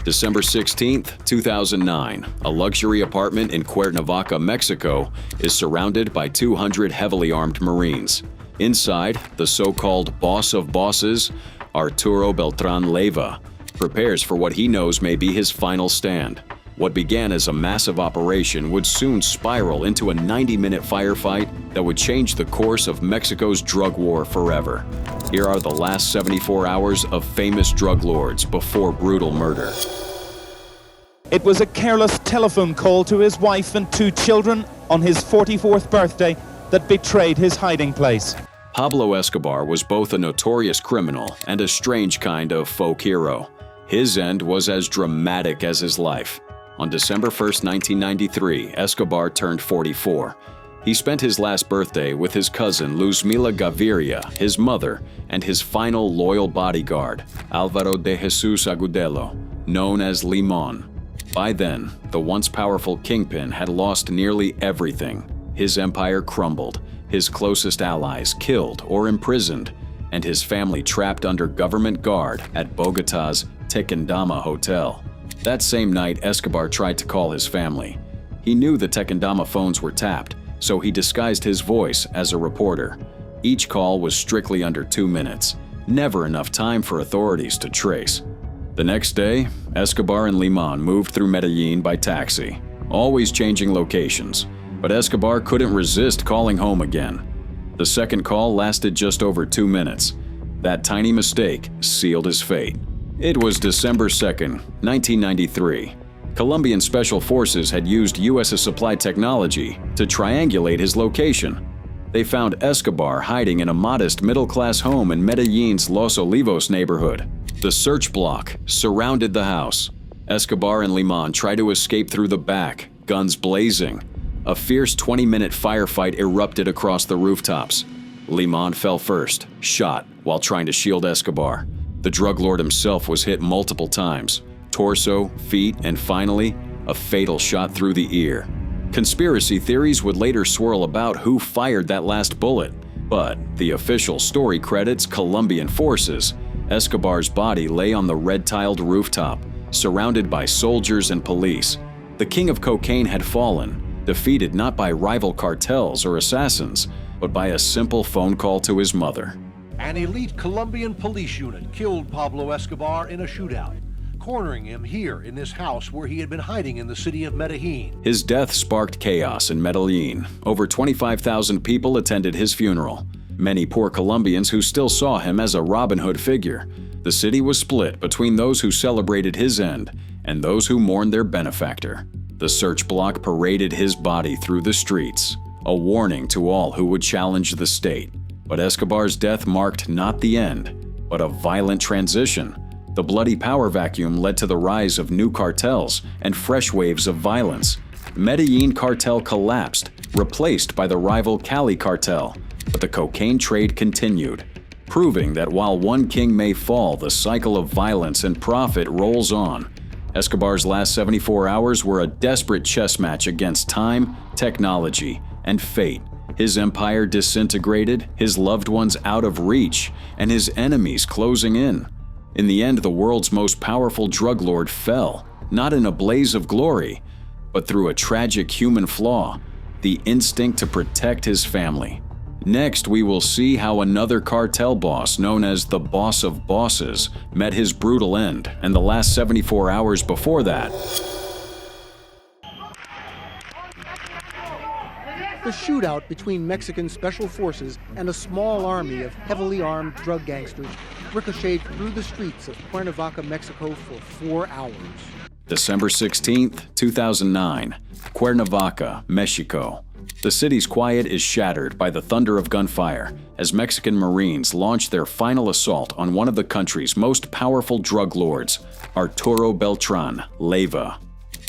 December 16, 2009, a luxury apartment in Cuernavaca, Mexico, is surrounded by 200 heavily armed Marines. Inside, the so-called boss of bosses, Arturo Beltran Leyva, prepares for what he knows may be his final stand. What began as a massive operation would soon spiral into a 90-minute firefight that would change the course of Mexico's drug war forever. Here are the last 74 hours of famous drug lords before brutal murder. It was a careless telephone call to his wife and 2 children on his 44th birthday that betrayed his hiding place. Pablo Escobar was both a notorious criminal and a strange kind of folk hero. His end was as dramatic as his life. On December 1, 1993, Escobar turned 44. He spent his last birthday with his cousin Luzmila Gaviria, his mother, and his final loyal bodyguard, Álvaro de Jesús Agudelo, known as Limón. By then, the once powerful kingpin had lost nearly everything. His empire crumbled, his closest allies killed or imprisoned, and his family trapped under government guard at Bogotá's Tequendama Hotel. That same night, Escobar tried to call his family. He knew the Tequendama phones were tapped, so he disguised his voice as a reporter. Each call was strictly under 2 minutes, never enough time for authorities to trace. The next day, Escobar and Limón moved through Medellin by taxi, always changing locations. But Escobar couldn't resist calling home again. The second call lasted just over 2 minutes. That tiny mistake sealed his fate. It was December 2, 1993. Colombian Special Forces had used U.S. supply technology to triangulate his location. They found Escobar hiding in a modest middle-class home in Medellin's Los Olivos neighborhood. The search block surrounded the house. Escobar and Limón tried to escape through the back, guns blazing. A fierce 20-minute firefight erupted across the rooftops. Limón fell first, shot while trying to shield Escobar. The drug lord himself was hit multiple times, torso, feet, and finally, a fatal shot through the ear. Conspiracy theories would later swirl about who fired that last bullet, but the official story credits Colombian forces. Escobar's body lay on the red-tiled rooftop, surrounded by soldiers and police. The king of cocaine had fallen, defeated not by rival cartels or assassins, but by a simple phone call to his mother. An elite Colombian police unit killed Pablo Escobar in a shootout, cornering him here in this house where he had been hiding in the city of Medellin. His death sparked chaos in Medellin. Over 25,000 people attended his funeral. Many poor Colombians who still saw him as a Robin Hood figure. The city was split between those who celebrated his end and those who mourned their benefactor. The search block paraded his body through the streets, a warning to all who would challenge the state. But Escobar's death marked not the end, but a violent transition. The bloody power vacuum led to the rise of new cartels and fresh waves of violence. Medellin cartel collapsed, replaced by the rival Cali cartel, but the cocaine trade continued, proving that while one king may fall, the cycle of violence and profit rolls on. Escobar's last 74 hours were a desperate chess match against time, technology, and fate. His empire disintegrated, his loved ones out of reach, and his enemies closing in. In the end, the world's most powerful drug lord fell, not in a blaze of glory, but through a tragic human flaw, the instinct to protect his family. Next, we will see how another cartel boss, known as the boss of bosses, met his brutal end, and the last 74 hours before that. The shootout between Mexican special forces and a small army of heavily armed drug gangsters ricocheted through the streets of Cuernavaca, Mexico for 4 hours. December 16, 2009, Cuernavaca, Mexico. The city's quiet is shattered by the thunder of gunfire as Mexican Marines launch their final assault on one of the country's most powerful drug lords, Arturo Beltran Leyva.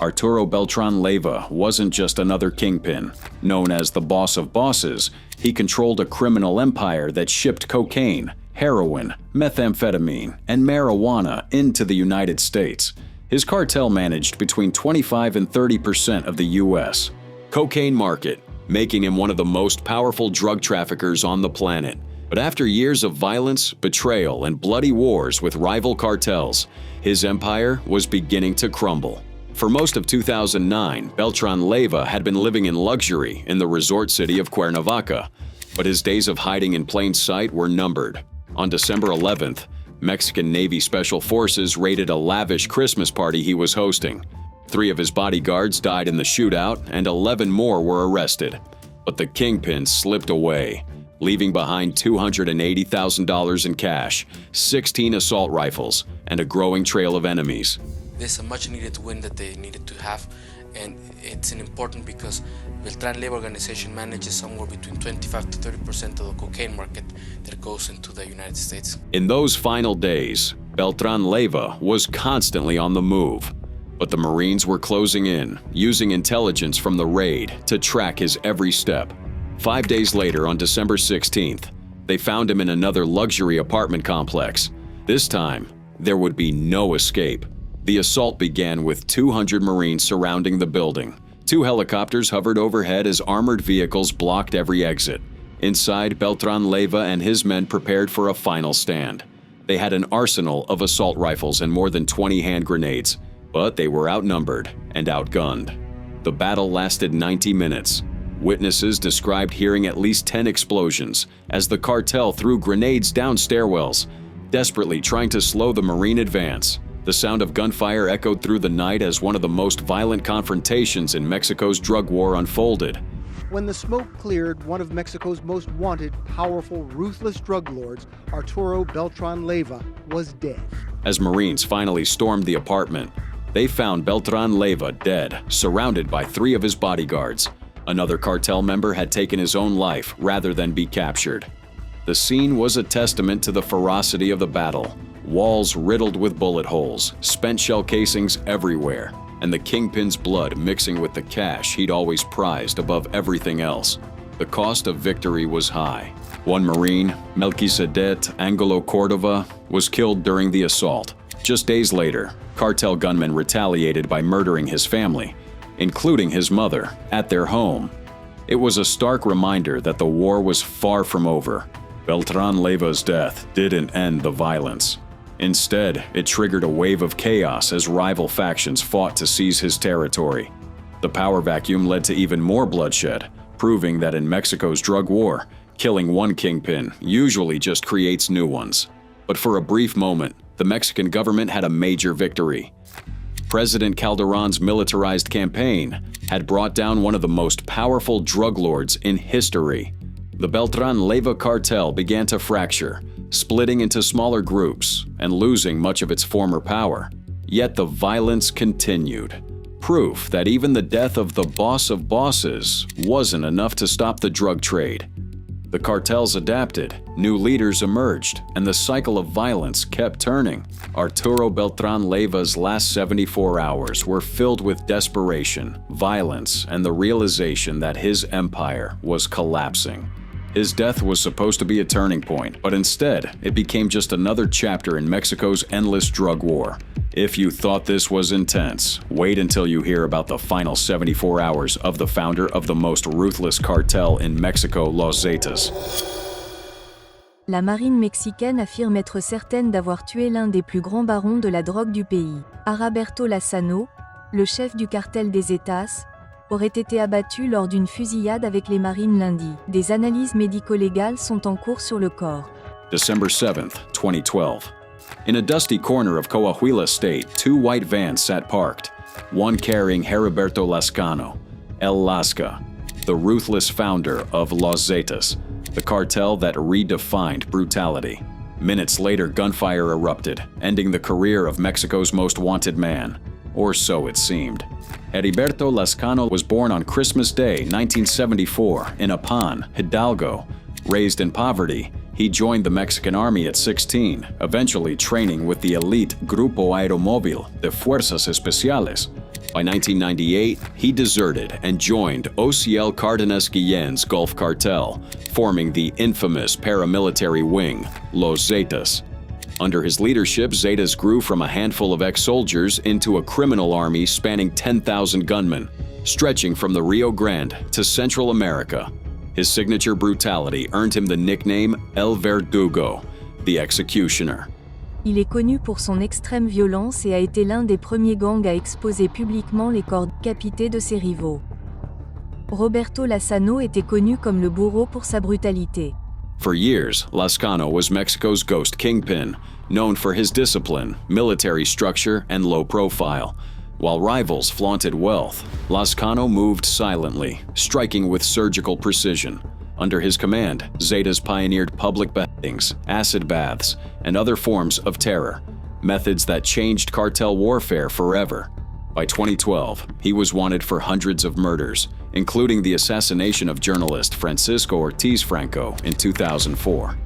Arturo Beltran Leyva wasn't just another kingpin. Known as the boss of bosses, he controlled a criminal empire that shipped cocaine, heroin, methamphetamine, and marijuana into the United States. His cartel managed between 25 and 30% of the U.S. cocaine market, making him one of the most powerful drug traffickers on the planet. But But after years of violence, betrayal, and bloody wars with rival cartels, his empire was beginning to crumble. For most of 2009, Beltran Leyva had been living in luxury in the resort city of Cuernavaca, but his days of hiding in plain sight were numbered. On December 11th, Mexican Navy Special Forces raided a lavish Christmas party he was hosting. 3 of his bodyguards died in the shootout, and 11 more were arrested. But the kingpin slipped away, leaving behind $280,000 in cash, 16 assault rifles, and a growing trail of enemies. This is a much-needed win that they needed to have, and it's important because Beltran Leyva organization manages somewhere between 25 to 30% of the cocaine market that goes into the United States. In those final days, Beltran Leyva was constantly on the move. But the Marines were closing in, using intelligence from the raid to track his every step. 5 days later, on December 16th, they found him in another luxury apartment complex. This time, there would be no escape. The assault began with 200 Marines surrounding the building. 2 helicopters hovered overhead as armored vehicles blocked every exit. Inside, Beltran Leyva and his men prepared for a final stand. They had an arsenal of assault rifles and more than 20 hand grenades, but they were outnumbered and outgunned. The battle lasted 90 minutes. Witnesses described hearing at least 10 explosions as the cartel threw grenades down stairwells, desperately trying to slow the Marine advance. The sound of gunfire echoed through the night as one of the most violent confrontations in Mexico's drug war unfolded. When the smoke cleared, one of Mexico's most wanted, powerful, ruthless drug lords, Arturo Beltran Leyva, was dead. As Marines finally stormed the apartment, they found Beltran Leyva dead, surrounded by 3 of his bodyguards. Another cartel member had taken his own life rather than be captured. The scene was a testament to the ferocity of the battle. Walls riddled with bullet holes, spent shell casings everywhere, and the kingpin's blood mixing with the cash he'd always prized above everything else. The cost of victory was high. One Marine, Melquisedec Angelo Cordova, was killed during the assault. Just days later, cartel gunmen retaliated by murdering his family, including his mother, at their home. It was a stark reminder that the war was far from over. Beltran Leyva's death didn't end the violence. Instead, it triggered a wave of chaos as rival factions fought to seize his territory. The power vacuum led to even more bloodshed, proving that in Mexico's drug war, killing one kingpin usually just creates new ones. But for a brief moment, the Mexican government had a major victory. President Calderon's militarized campaign had brought down one of the most powerful drug lords in history. The Beltran Leyva cartel began to fracture, splitting into smaller groups and losing much of its former power. Yet the violence continued. Proof that even the death of the boss of bosses wasn't enough to stop the drug trade. The cartels adapted, new leaders emerged, and the cycle of violence kept turning. Arturo Beltran Leyva's last 74 hours were filled with desperation, violence, and the realization that his empire was collapsing. His death was supposed to be a turning point, but instead, it became just another chapter in Mexico's endless drug war. If you thought this was intense, wait until you hear about the final 74 hours of the founder of the most ruthless cartel in Mexico, Los Zetas. La marine mexicaine affirme être certaine d'avoir tué l'un des plus grands barons de la drogue du pays. Heriberto Lazcano, le chef du cartel des Zetas, aurait été abattu lors d'une fusillade avec les marines lundi. Des analyses médico-légales sont en cours sur le corps. December 7th, 2012. In a dusty corner of Coahuila State, 2 white vans sat parked, one carrying Heriberto Lazcano, El Lasca, the ruthless founder of Los Zetas, the cartel that redefined brutality. Minutes later, gunfire erupted, ending the career of Mexico's most wanted man, or so it seemed. Heriberto Lazcano was born on Christmas Day, 1974, in Apan, Hidalgo. Raised in poverty, he joined the Mexican Army at 16, eventually training with the elite Grupo Aeromóvil de Fuerzas Especiales. By 1998, he deserted and joined Ociel Cardenas Guillen's Gulf Cartel, forming the infamous paramilitary wing, Los Zetas. Under his leadership, Zetas grew from a handful of ex-soldiers into a criminal army spanning 10,000 gunmen, stretching from the Rio Grande to Central America. His signature brutality earned him the nickname El Verdugo, the executioner. Il est connu pour son extrême violence et a été l'un des premiers gangs à exposer publiquement les corps décapités de ses rivaux. Heriberto Lazcano était connu comme le bourreau pour sa brutalité. For years, Lazcano was Mexico's ghost kingpin, known for his discipline, military structure, and low profile. While rivals flaunted wealth, Lazcano moved silently, striking with surgical precision. Under his command, Zetas pioneered public beheadings, acid baths, and other forms of terror, methods that changed cartel warfare forever. By 2012, he was wanted for hundreds of murders, including the assassination of journalist Francisco Ortiz Franco in 2004.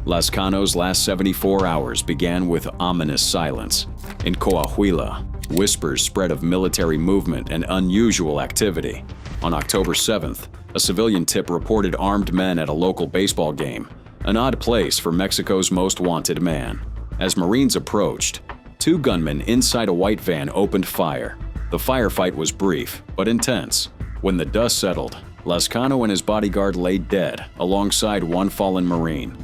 Lazcano's last 74 hours began with ominous silence. In Coahuila, whispers spread of military movement and unusual activity. On October 7th, a civilian tip reported armed men at a local baseball game, an odd place for Mexico's most wanted man. As Marines approached, two gunmen inside a white van opened fire. The firefight was brief, but intense. When the dust settled, Lazcano and his bodyguard lay dead alongside one fallen Marine.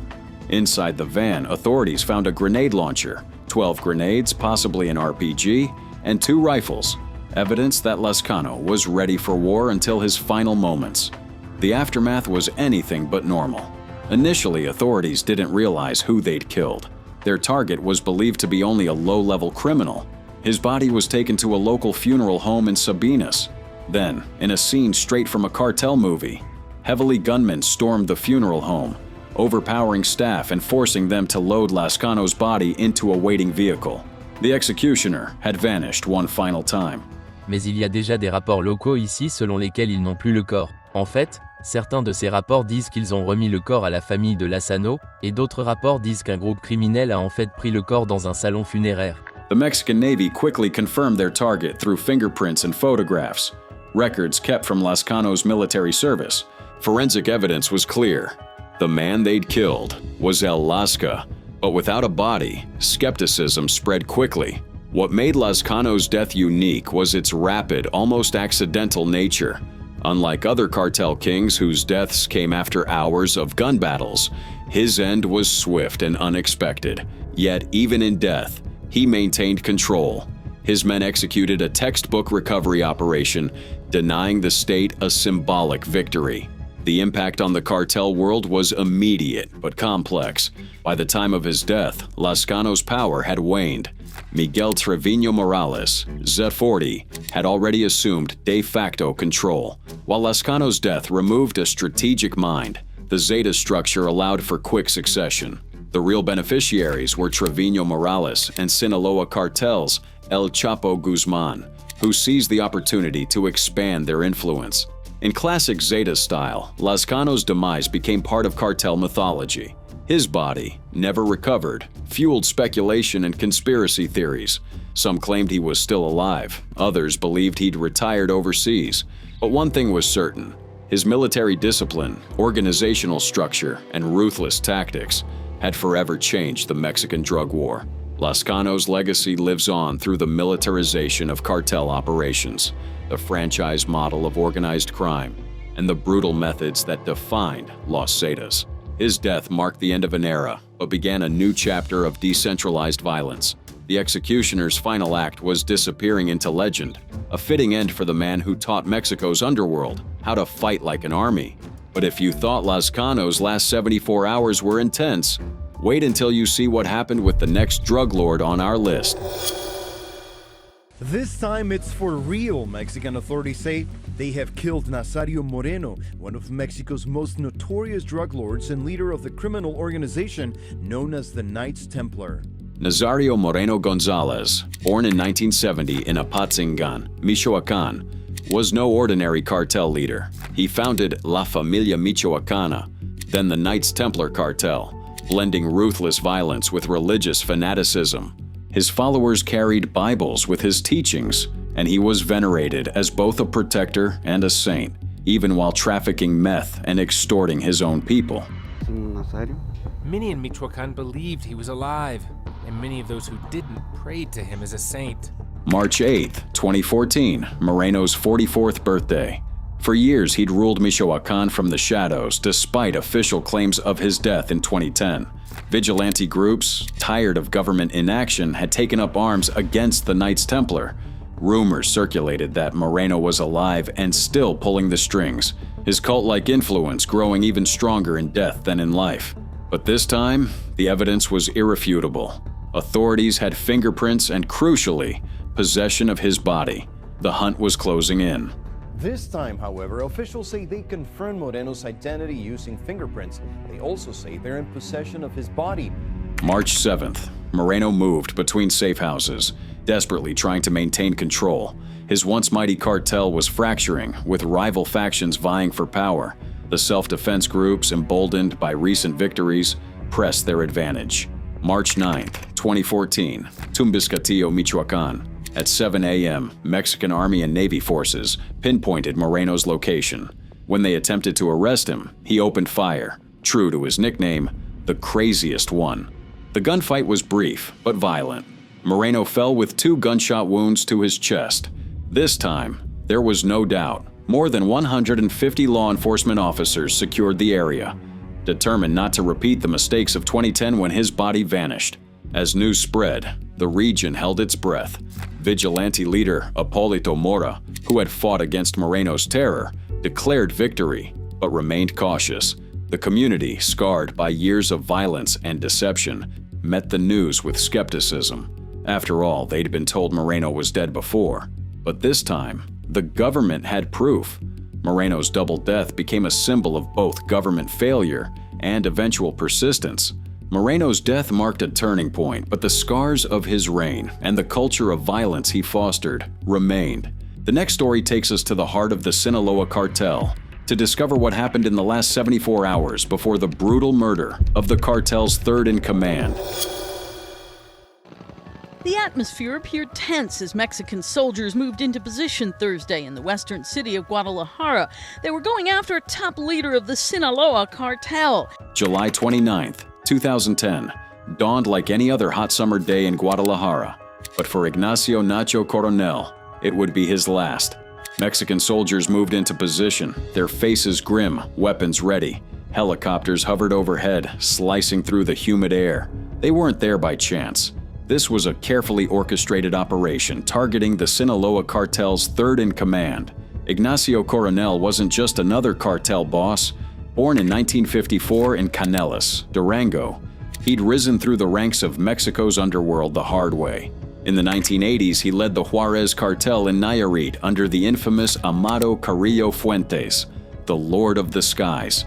Inside the van, authorities found a grenade launcher, 12 grenades, possibly an RPG, and 2 rifles, evidence that Lazcano was ready for war until his final moments. The aftermath was anything but normal. Initially, authorities didn't realize who they'd killed. Their target was believed to be only a low-level criminal. His body was taken to a local funeral home in Sabinas. Then, in a scene straight from a cartel movie, heavily gunmen stormed the funeral home, overpowering staff and forcing them to load Lazcano's body into a waiting vehicle. The executioner had vanished one final time. Mais il y a déjà des rapports locaux ici selon lesquels ils n'ont plus le corps. En fait, certains de ces rapports disent qu'ils ont remis le corps à la famille de Lazcano, et d'autres rapports disent qu'un groupe criminel a en fait pris le corps dans un salon funéraire. The Mexican Navy quickly confirmed their target through fingerprints and photographs, records kept from Lazcano's military service. Forensic evidence was clear. The man they'd killed was El Lasca, but without a body, skepticism spread quickly. What made Lazcano's death unique was its rapid, almost accidental nature. Unlike other cartel kings whose deaths came after hours of gun battles, his end was swift and unexpected. Yet, even in death, he maintained control. His men executed a textbook recovery operation, denying the state a symbolic victory. The impact on the cartel world was immediate but complex. By the time of his death, Lazcano's power had waned. Miguel Trevino Morales, Z40, had already assumed de facto control. While Lazcano's death removed a strategic mind, the Zeta structure allowed for quick succession. The real beneficiaries were Trevino Morales and Sinaloa cartel's El Chapo Guzman, who seized the opportunity to expand their influence. In classic Zeta style, Lazcano's demise became part of cartel mythology. His body, never recovered, fueled speculation and conspiracy theories. Some claimed he was still alive, others believed he'd retired overseas. But one thing was certain: his military discipline, organizational structure, and ruthless tactics had forever changed the Mexican drug war. Lazcano's legacy lives on through the militarization of cartel operations, the franchise model of organized crime, and the brutal methods that defined Los Zetas. His death marked the end of an era, but began a new chapter of decentralized violence. The executioner's final act was disappearing into legend, a fitting end for the man who taught Mexico's underworld how to fight like an army. But if you thought Lazcano's last 74 hours were intense, wait until you see what happened with the next drug lord on our list. This time it's for real, Mexican authorities say. They have killed Nazario Moreno, one of Mexico's most notorious drug lords and leader of the criminal organization known as the Knights Templar. Nazario Moreno Gonzalez, born in 1970 in Apatzingan, Michoacán, was no ordinary cartel leader. He founded La Familia Michoacana, then the Knights Templar cartel, blending ruthless violence with religious fanaticism. His followers carried Bibles with his teachings, and he was venerated as both a protector and a saint, even while trafficking meth and extorting his own people. Many in Michoacán believed he was alive, and many of those who didn't prayed to him as a saint. March 8, 2014, Moreno's 44th birthday. For years, he'd ruled Michoacán from the shadows, despite official claims of his death in 2010. Vigilante groups, tired of government inaction, had taken up arms against the Knights Templar. Rumors circulated that Moreno was alive and still pulling the strings, his cult-like influence growing even stronger in death than in life. But this time, the evidence was irrefutable. Authorities had fingerprints and, crucially, possession of his body. The hunt was closing in. This time, however, officials say they confirmed Moreno's identity using fingerprints. They also say they're in possession of his body. March 7th, Moreno moved between safe houses, desperately trying to maintain control. His once mighty cartel was fracturing, with rival factions vying for power. The self-defense groups, emboldened by recent victories, pressed their advantage. March 9th, 2014, Tumbiscatillo, Michoacán. At 7 a.m., Mexican Army and Navy forces pinpointed Moreno's location. When they attempted to arrest him, he opened fire, true to his nickname, the craziest one. The gunfight was brief, but violent. Moreno fell with 2 gunshot wounds to his chest. This time, there was no doubt. More than 150 law enforcement officers secured the area, determined not to repeat the mistakes of 2010 when his body vanished. As news spread, the region held its breath. Vigilante leader Hipólito Mora, who had fought against Moreno's terror, declared victory, but remained cautious. The community, scarred by years of violence and deception, met the news with skepticism. After all, they'd been told Moreno was dead before. But this time, the government had proof. Moreno's double death became a symbol of both government failure and eventual persistence. Moreno's death marked a turning point, but the scars of his reign and the culture of violence he fostered remained. The next story takes us to the heart of the Sinaloa cartel to discover what happened in the last 74 hours before the brutal murder of the cartel's third-in-command. The atmosphere appeared tense as Mexican soldiers moved into position Thursday in the western city of Guadalajara. They were going after a top leader of the Sinaloa cartel. July 29th, 2010, dawned like any other hot summer day in Guadalajara. But for Ignacio Coronel, it would be his last. Mexican soldiers moved into position, their faces grim, weapons ready. Helicopters hovered overhead, slicing through the humid air. They weren't there by chance. This was a carefully orchestrated operation targeting the Sinaloa cartel's third-in-command. Ignacio Coronel wasn't just another cartel boss. Born in 1954 in Canelas, Durango, he'd risen through the ranks of Mexico's underworld the hard way. In the 1980s, he led the Juarez cartel in Nayarit under the infamous Amado Carrillo Fuentes, the Lord of the Skies.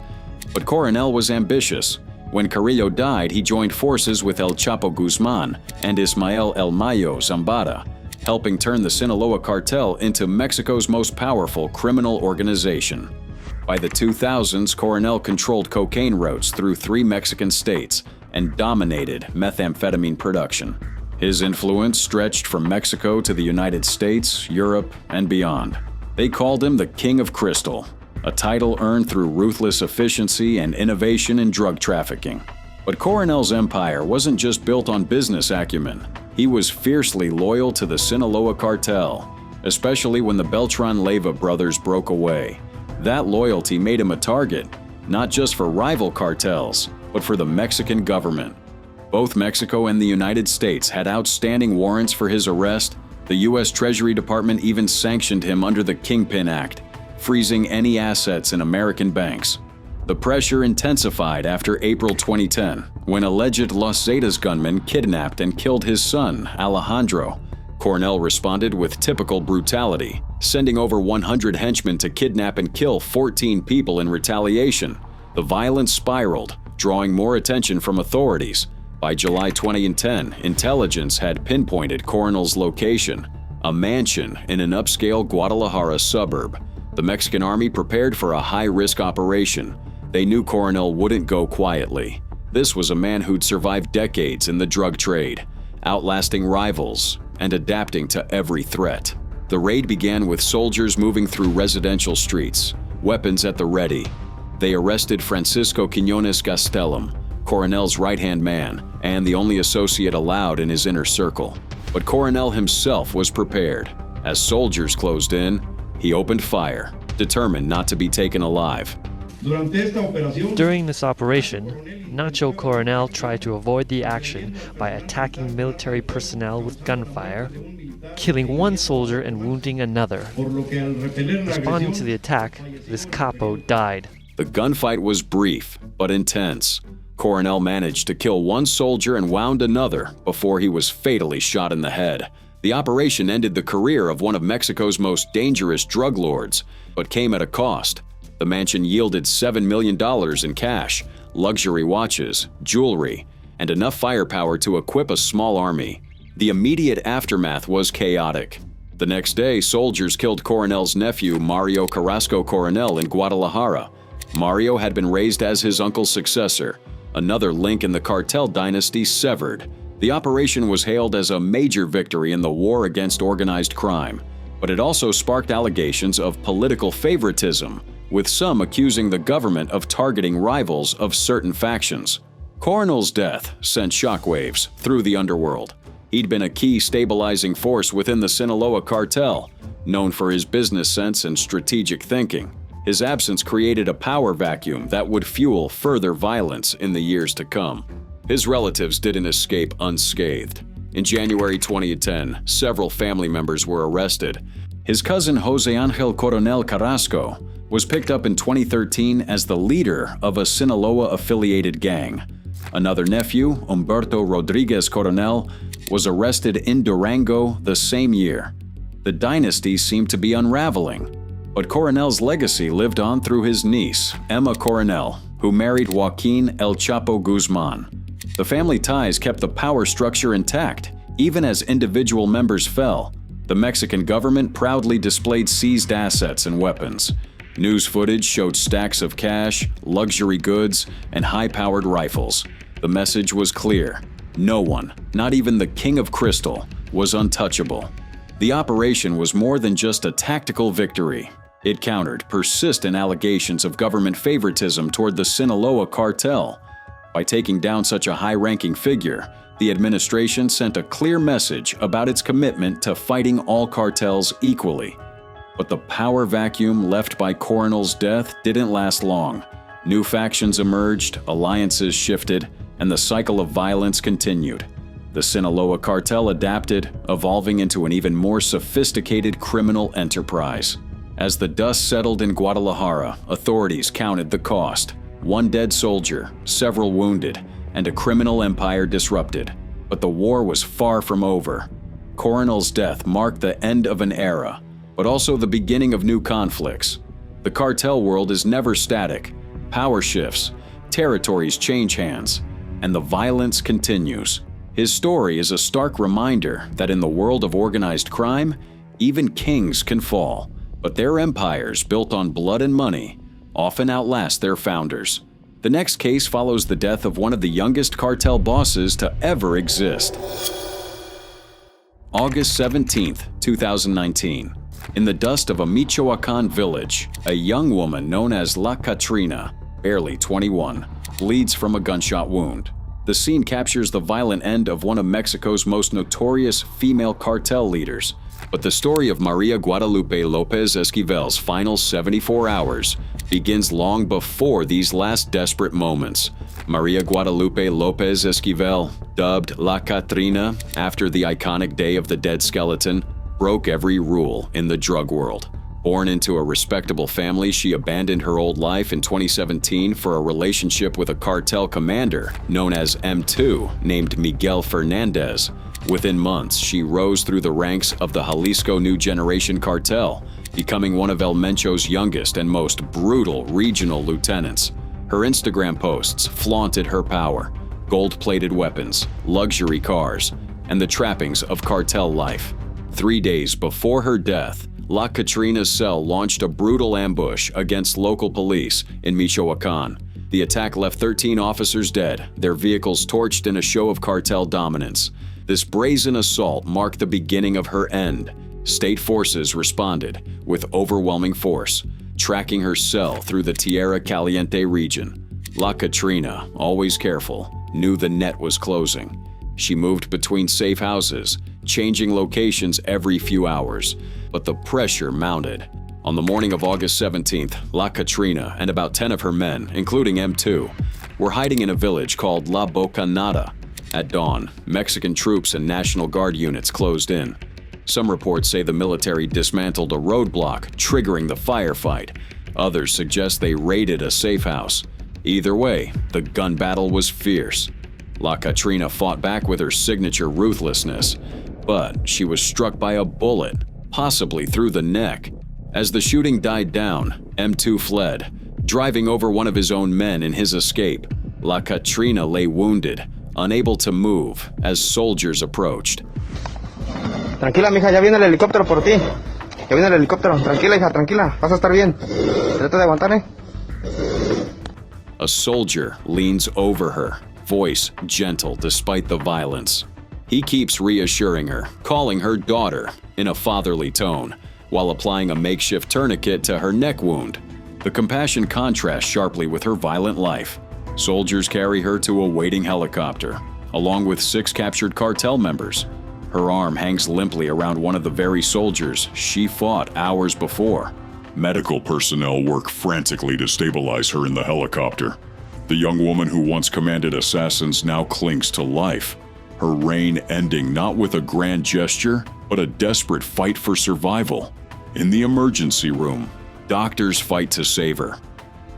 But Coronel was ambitious. When Carrillo died, he joined forces with El Chapo Guzman and Ismael El Mayo Zambada, helping turn the Sinaloa cartel into Mexico's most powerful criminal organization. By the 2000s, Coronel controlled cocaine routes through 3 Mexican states and dominated methamphetamine production. His influence stretched from Mexico to the United States, Europe, and beyond. They called him the King of Crystal, a title earned through ruthless efficiency and innovation in drug trafficking. But Coronel's empire wasn't just built on business acumen. He was fiercely loyal to the Sinaloa cartel, especially when the Beltran Leyva brothers broke away. That loyalty made him a target, not just for rival cartels, but for the Mexican government. Both Mexico and the United States had outstanding warrants for his arrest. The U.S. Treasury Department even sanctioned him under the Kingpin Act, freezing any assets in American banks. The pressure intensified after April 2010, when alleged Los Zetas gunmen kidnapped and killed his son, Alejandro. Coronel responded with typical brutality, sending over 100 henchmen to kidnap and kill 14 people in retaliation. The violence spiraled, drawing more attention from authorities. By July 2010, intelligence had pinpointed Coronel's location, a mansion in an upscale Guadalajara suburb. The Mexican army prepared for a high-risk operation. They knew Coronel wouldn't go quietly. This was a man who'd survived decades in the drug trade, outlasting rivals and adapting to every threat. The raid began with soldiers moving through residential streets, weapons at the ready. They arrested Francisco Quiñones Gastelum, Coronel's right-hand man, and the only associate allowed in his inner circle. But Coronel himself was prepared. As soldiers closed in, he opened fire, determined not to be taken alive. During this operation, Ignacio Coronel tried to avoid the action by attacking military personnel with gunfire, killing one soldier and wounding another. Responding to the attack, this capo died. The gunfight was brief but intense. Coronel managed to kill one soldier and wound another before he was fatally shot in the head. The operation ended the career of one of Mexico's most dangerous drug lords, but came at a cost. The mansion yielded $7 million in cash, luxury watches, jewelry, and enough firepower to equip a small army. The immediate aftermath was chaotic. The next day, soldiers killed Coronel's nephew, Mario Carrasco Coronel, in Guadalajara. Mario had been raised as his uncle's successor, another link in the cartel dynasty severed. The operation was hailed as a major victory in the war against organized crime, but it also sparked allegations of political favoritism, with some accusing the government of targeting rivals of certain factions. Coronel's death sent shockwaves through the underworld. He'd been a key stabilizing force within the Sinaloa cartel, known for his business sense and strategic thinking. His absence created a power vacuum that would fuel further violence in the years to come. His relatives didn't escape unscathed. In January 2010, several family members were arrested. His cousin Jose Angel Coronel Carrasco was picked up in 2013 as the leader of a Sinaloa-affiliated gang. Another nephew, Gilberto Rodriguez Coronel, was arrested in Durango the same year. The dynasty seemed to be unraveling, but Coronel's legacy lived on through his niece, Emma Coronel, who married Joaquin El Chapo Guzman. The family ties kept the power structure intact, even as individual members fell. The Mexican government proudly displayed seized assets and weapons. News footage showed stacks of cash, luxury goods, and high-powered rifles. The message was clear. No one, not even the King of Crystal, was untouchable. The operation was more than just a tactical victory. It countered persistent allegations of government favoritism toward the Sinaloa cartel. By taking down such a high-ranking figure, the administration sent a clear message about its commitment to fighting all cartels equally. But the power vacuum left by Coronel's death didn't last long. New factions emerged, alliances shifted, and the cycle of violence continued. The Sinaloa cartel adapted, evolving into an even more sophisticated criminal enterprise. As the dust settled in Guadalajara, authorities counted the cost. One dead soldier, several wounded, and a criminal empire disrupted. But the war was far from over. Coronel's death marked the end of an era, but also the beginning of new conflicts. The cartel world is never static. Power shifts, territories change hands, and the violence continues. His story is a stark reminder that in the world of organized crime, even kings can fall, but their empires built on blood and money often outlast their founders. The next case follows the death of one of the youngest cartel bosses to ever exist. August 17, 2019. In the dust of a Michoacan village, a young woman known as La Catrina, barely 21, bleeds from a gunshot wound. The scene captures the violent end of one of Mexico's most notorious female cartel leaders. But the story of Maria Guadalupe Lopez Esquivel's final 74 hours begins long before these last desperate moments. Maria Guadalupe Lopez Esquivel, dubbed La Catrina after the iconic Day of the Dead Skeleton, broke every rule in the drug world. Born into a respectable family, she abandoned her old life in 2017 for a relationship with a cartel commander known as M2 named Miguel Fernandez. Within months, she rose through the ranks of the Jalisco New Generation cartel, becoming one of El Mencho's youngest and most brutal regional lieutenants. Her Instagram posts flaunted her power, gold-plated weapons, luxury cars, and the trappings of cartel life. 3 days before her death, La Catrina's cell launched a brutal ambush against local police in Michoacan. The attack left 13 officers dead, their vehicles torched in a show of cartel dominance. This brazen assault marked the beginning of her end. State forces responded with overwhelming force, tracking her cell through the Tierra Caliente region. La Catrina, always careful, knew the net was closing. She moved between safe houses, changing locations every few hours, but the pressure mounted. On the morning of August 17th, La Catrina and about 10 of her men, including M2, were hiding in a village called La Bocanada. At dawn, Mexican troops and National Guard units closed in. Some reports say the military dismantled a roadblock, triggering the firefight. Others suggest they raided a safe house. Either way, the gun battle was fierce. La Catrina fought back with her signature ruthlessness, but she was struck by a bullet, possibly through the neck. As the shooting died down, M2 fled, driving over one of his own men in his escape. La Catrina lay wounded, unable to move, as soldiers approached. Tranquila, mija, ya viene el helicóptero por ti. Ya viene el helicóptero. Tranquila, hija, tranquila. Vas a estar bien. Trata de aguantar, ¿eh? A soldier leans over her, voice gentle despite the violence. He keeps reassuring her, calling her daughter in a fatherly tone, while applying a makeshift tourniquet to her neck wound. The compassion contrasts sharply with her violent life. Soldiers carry her to a waiting helicopter, along with 6 captured cartel members. Her arm hangs limply around one of the very soldiers she fought hours before. Medical personnel work frantically to stabilize her in the helicopter. The young woman who once commanded assassins now clings to life, her reign ending not with a grand gesture, but a desperate fight for survival. In the emergency room, doctors fight to save her,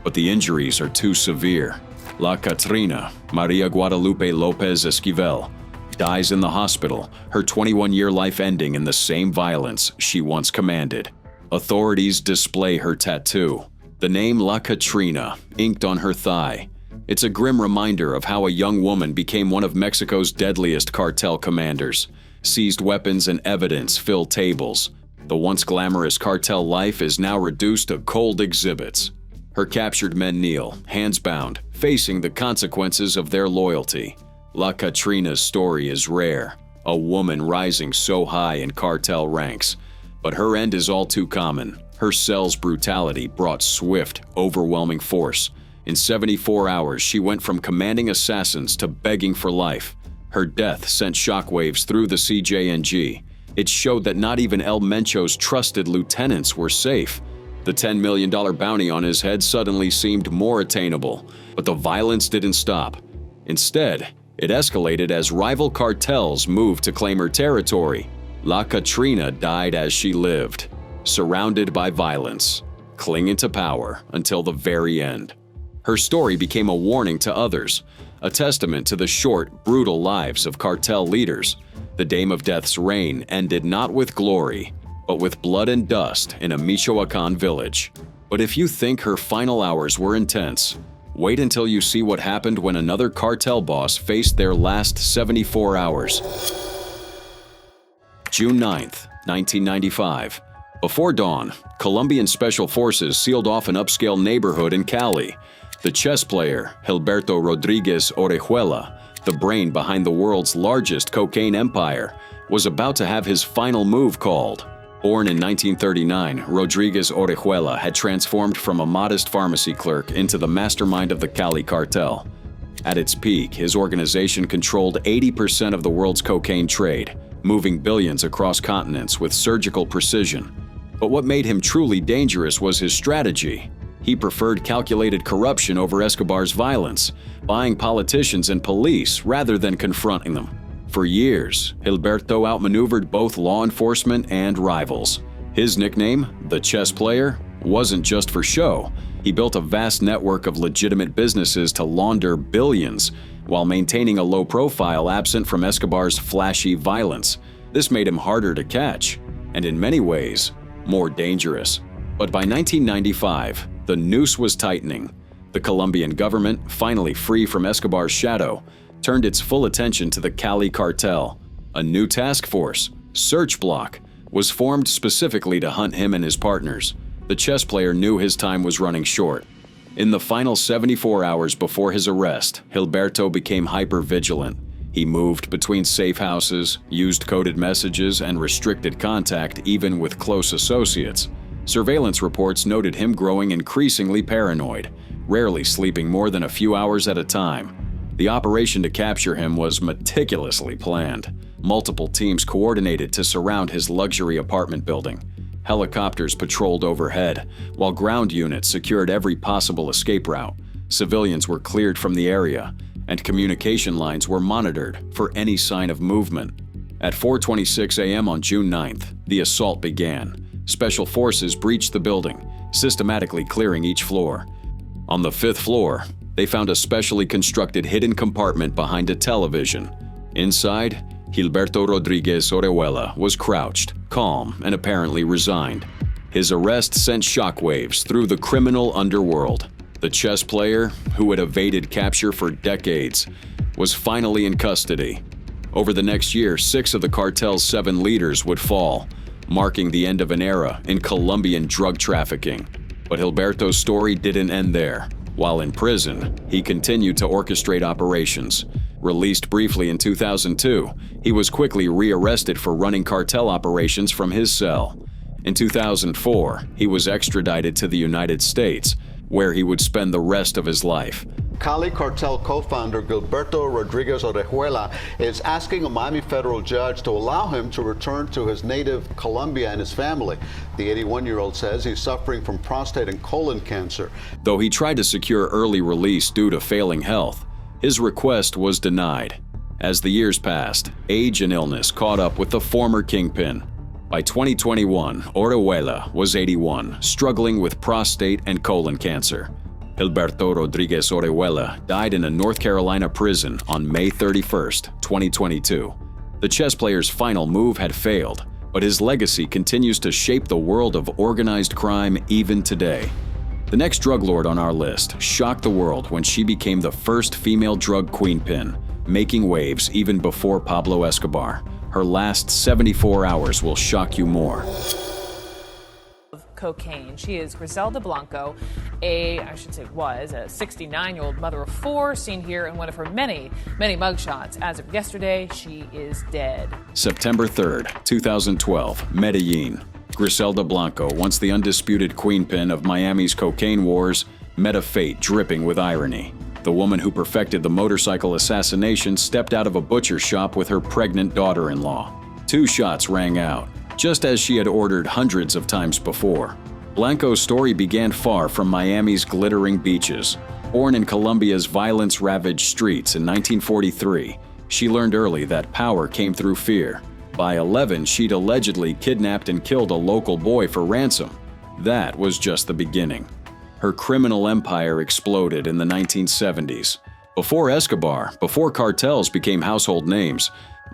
but the injuries are too severe. La Catrina, Maria Guadalupe Lopez Esquivel, dies in the hospital, her 21-year life ending in the same violence she once commanded. Authorities display her tattoo, the name La Catrina, inked on her thigh. It's a grim reminder of how a young woman became one of Mexico's deadliest cartel commanders. Seized weapons and evidence fill tables. The once glamorous cartel life is now reduced to cold exhibits. Her captured men kneel, hands bound, facing the consequences of their loyalty. La Catrina's story is rare, a woman rising so high in cartel ranks. But her end is all too common. Her cell's brutality brought swift, overwhelming force. In 74 hours, she went from commanding assassins to begging for life. Her death sent shockwaves through the CJNG. It showed that not even El Mencho's trusted lieutenants were safe. The $10 million bounty on his head suddenly seemed more attainable, but the violence didn't stop. Instead, it escalated as rival cartels moved to claim her territory. La Catrina died as she lived, surrounded by violence, clinging to power until the very end. Her story became a warning to others, a testament to the short, brutal lives of cartel leaders. The Dame of Death's reign ended not with glory, but with blood and dust in a Michoacan village. But if you think her final hours were intense, wait until you see what happened when another cartel boss faced their last 74 hours. June 9th, 1995. Before dawn, Colombian Special Forces sealed off an upscale neighborhood in Cali. The chess player, Gilberto Rodriguez Orejuela, the brain behind the world's largest cocaine empire, was about to have his final move called. Born in 1939, Rodriguez Orejuela had transformed from a modest pharmacy clerk into the mastermind of the Cali cartel. At its peak, his organization controlled 80% of the world's cocaine trade, moving billions across continents with surgical precision. But what made him truly dangerous was his strategy. He preferred calculated corruption over Escobar's violence, buying politicians and police rather than confronting them. For years, Gilberto outmaneuvered both law enforcement and rivals. His nickname, the chess player, wasn't just for show. He built a vast network of legitimate businesses to launder billions, while maintaining a low profile absent from Escobar's flashy violence. This made him harder to catch, and in many ways, more dangerous. But by 1995, the noose was tightening. The Colombian government, finally free from Escobar's shadow, turned its full attention to the Cali cartel. A new task force, Search Block, was formed specifically to hunt him and his partners. The chess player knew his time was running short. In the final 74 hours before his arrest, Gilberto became hyper-vigilant. He moved between safe houses, used coded messages, and restricted contact even with close associates. Surveillance reports noted him growing increasingly paranoid, rarely sleeping more than a few hours at a time. The operation to capture him was meticulously planned. Multiple teams coordinated to surround his luxury apartment building. Helicopters patrolled overhead, while ground units secured every possible escape route. Civilians were cleared from the area, and communication lines were monitored for any sign of movement. At 4:26 a.m. on June 9th, the assault began. Special forces breached the building, systematically clearing each floor. On the 5th floor, they found a specially constructed hidden compartment behind a television. Inside, Gilberto Rodriguez Orejuela was crouched, calm, and apparently resigned. His arrest sent shockwaves through the criminal underworld. The chess player, who had evaded capture for decades, was finally in custody. Over the next year, 6 of the cartel's 7 leaders would fall, marking the end of an era in Colombian drug trafficking. But Gilberto's story didn't end there. While in prison, he continued to orchestrate operations. Released briefly in 2002, he was quickly rearrested for running cartel operations from his cell. In 2004, he was extradited to the United States, where he would spend the rest of his life. Cali cartel co-founder Gilberto Rodriguez Orejuela is asking a Miami federal judge to allow him to return to his native Colombia and his family. The 81-year-old says he's suffering from prostate and colon cancer. Though he tried to secure early release due to failing health, his request was denied. As the years passed, age and illness caught up with the former kingpin. By 2021, Orejuela was 81, struggling with prostate and colon cancer. Gilberto Rodriguez Orejuela died in a North Carolina prison on May 31, 2022. The chess player's final move had failed, but his legacy continues to shape the world of organized crime even today. The next drug lord on our list shocked the world when she became the first female drug queenpin, making waves even before Pablo Escobar. Her last 74 hours will shock you more. Cocaine. She is Griselda Blanco, a 69-year-old mother of 4, seen here in one of her many mugshots. As of yesterday, she is dead. September 3rd, 2012, Medellin. Griselda Blanco, once the undisputed queenpin of Miami's cocaine wars, met a fate dripping with irony. The woman who perfected the motorcycle assassination stepped out of a butcher shop with her pregnant daughter-in-law. 2 shots rang out, just as she had ordered hundreds of times before. Blanco's story began far from Miami's glittering beaches. Born in Colombia's violence-ravaged streets in 1943, she learned early that power came through fear. By 11, she'd allegedly kidnapped and killed a local boy for ransom. That was just the beginning. Her criminal empire exploded in the 1970s. Before Escobar, before cartels became household names,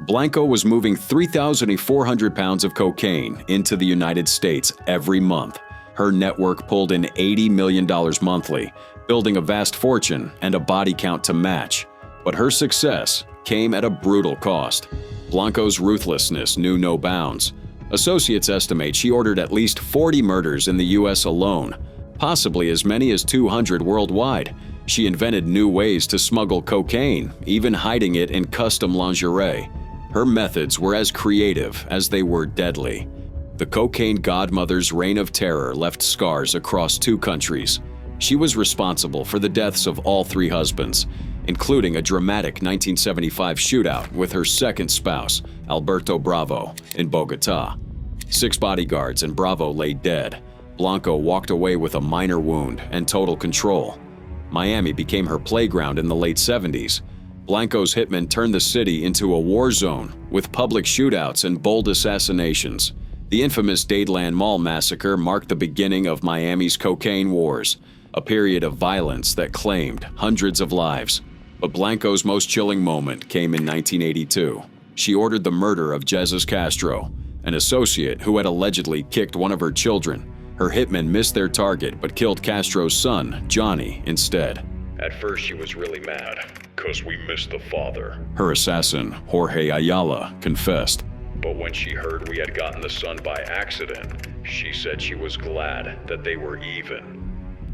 Blanco was moving 3,400 pounds of cocaine into the United States every month. Her network pulled in $80 million monthly, building a vast fortune and a body count to match. But her success came at a brutal cost. Blanco's ruthlessness knew no bounds. Associates estimate she ordered at least 40 murders in the U.S. alone, possibly as many as 200 worldwide. She invented new ways to smuggle cocaine, even hiding it in custom lingerie. Her methods were as creative as they were deadly. The cocaine godmother's reign of terror left scars across 2 countries. She was responsible for the deaths of all 3 husbands, including a dramatic 1975 shootout with her second spouse, Alberto Bravo, in Bogotá. 6 bodyguards and Bravo lay dead. Blanco walked away with a minor wound and total control. Miami became her playground in the late 70s. Blanco's hitmen turned the city into a war zone with public shootouts and bold assassinations. The infamous Dadeland Mall massacre marked the beginning of Miami's cocaine wars, a period of violence that claimed hundreds of lives. But Blanco's most chilling moment came in 1982. She ordered the murder of Jesus Castro, an associate who had allegedly kicked one of her children. Her hitmen missed their target but killed Castro's son, Johnny, instead. At first she was really mad, because we missed the father. Her assassin, Jorge Ayala, confessed. But when she heard we had gotten the son by accident, she said she was glad that they were even.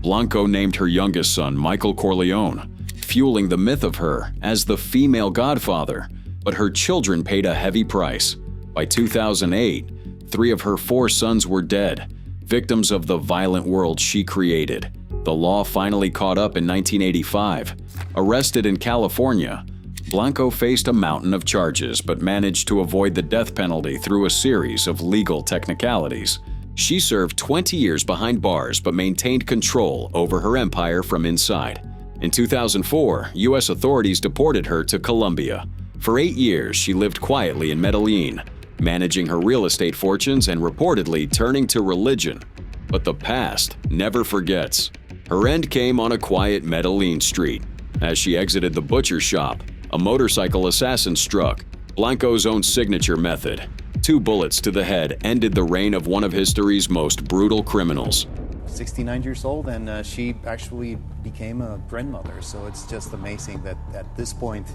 Blanco named her youngest son Michael Corleone, fueling the myth of her as the female godfather, but her children paid a heavy price. By 2008, 3 of her 4 sons were dead, victims of the violent world she created. The law finally caught up in 1985. Arrested in California, Blanco faced a mountain of charges but managed to avoid the death penalty through a series of legal technicalities. She served 20 years behind bars but maintained control over her empire from inside. In 2004, U.S. authorities deported her to Colombia. For 8 years, she lived quietly in Medellin, managing her real estate fortunes and reportedly turning to religion. But the past never forgets. Her end came on a quiet Medellin street. As she exited the butcher shop, a motorcycle assassin struck, Blanco's own signature method. 2 bullets to the head ended the reign of one of history's most brutal criminals. 69 years old, and she actually became a grandmother, so it's just amazing that at this point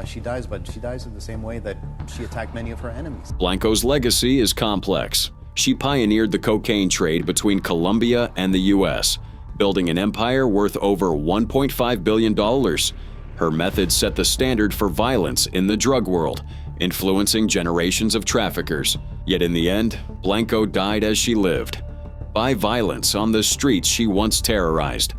she dies, but she dies in the same way that she attacked many of her enemies. Blanco's legacy is complex. She pioneered the cocaine trade between Colombia and the U.S., building an empire worth over $1.5 billion. Her methods set the standard for violence in the drug world, influencing generations of traffickers. Yet in the end, Blanco died as she lived, by violence on the streets she once terrorized.